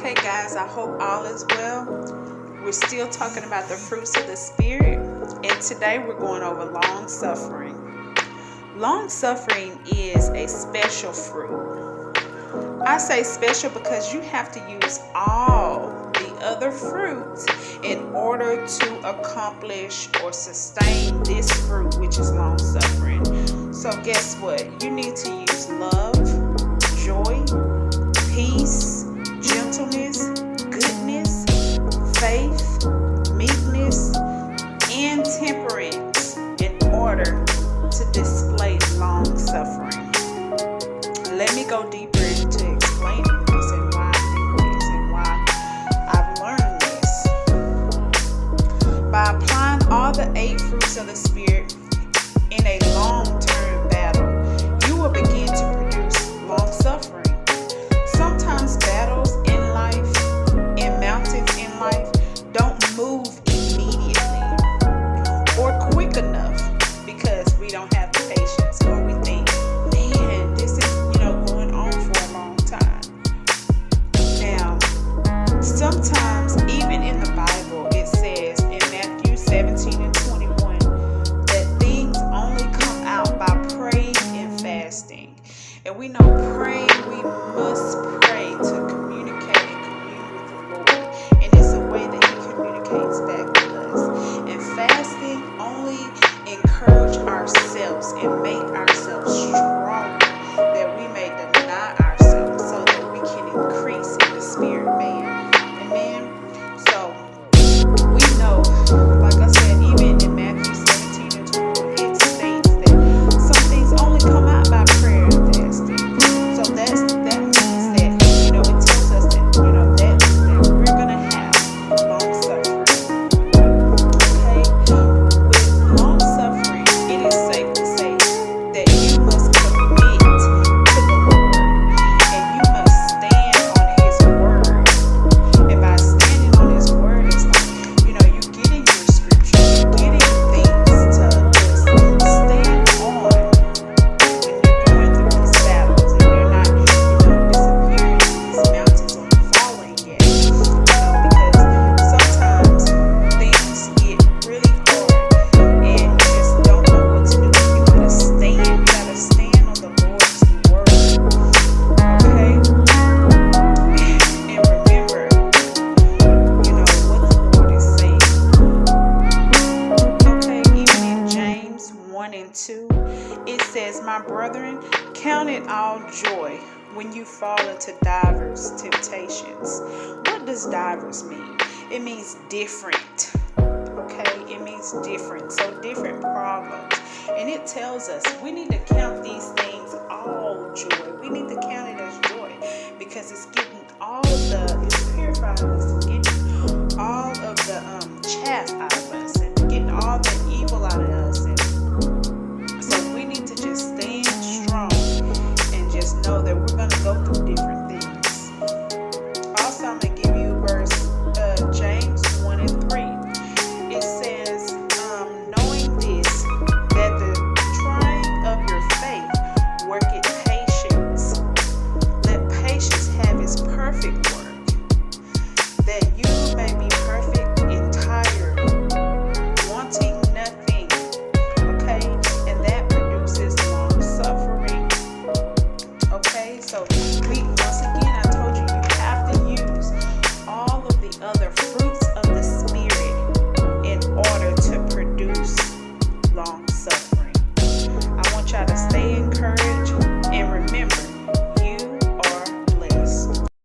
Okay, guys, I hope all is well. We're still talking about the fruits of the Spirit, and today we're going over long suffering. Long suffering is a special fruit. I say special because you have to use all the other fruits in order to accomplish or sustain this fruit, which is long suffering. So guess what? You need to use love, joy, peace, gentleness, goodness, faith, meekness, and temperance in order to display long suffering. Let me go deeper into explaining this and why I do this and why I've learned this. By applying all the 8 fruits of the Spirit in a long-term battle, you will begin to produce long suffering. Sometimes battles in life and mountains in life don't move immediately or quick enough because we don't have the patience, or we think, man, this is going on for a long time. Now, sometimes even in the Bible it says in Matthew 17 and 21 that things only come out by praying and fasting. And we know praying, we must pray to communicate and commune with the Lord. And it's a way that He communicates back with us. And fasting only encourage ourselves and make ourselves stronger, that we may deny ourselves so that we can increase in the spirit man. Amen. So we know, like I said, even in Matthew 17 and 21, it states that some things only come out by prayer and fasting. So that means that it tells us that that we're gonna have long suffering. Okay, with long suffering, it is safe to say that you must commit to the Lord and you must stand on His word. And by standing on His word, it's like you getting your scripture, you're getting things to just stand on when you're going through these battles and you're not disappearing in these mountains or falling yet. Because sometimes things get really hard and you just don't know what to do. You gotta stand on the Lord's word. Okay? And remember, what the Lord is saying. Okay, even in James 1 and 2, it says, "My brethren, count it all joy when you fall into divers temptations." What does divers mean? It means different. Okay, it means different. So different problems. And it tells us we need to count these things all joy. We need to count it as joy because it's getting it's purifying us, it's getting all of the chaff out of us.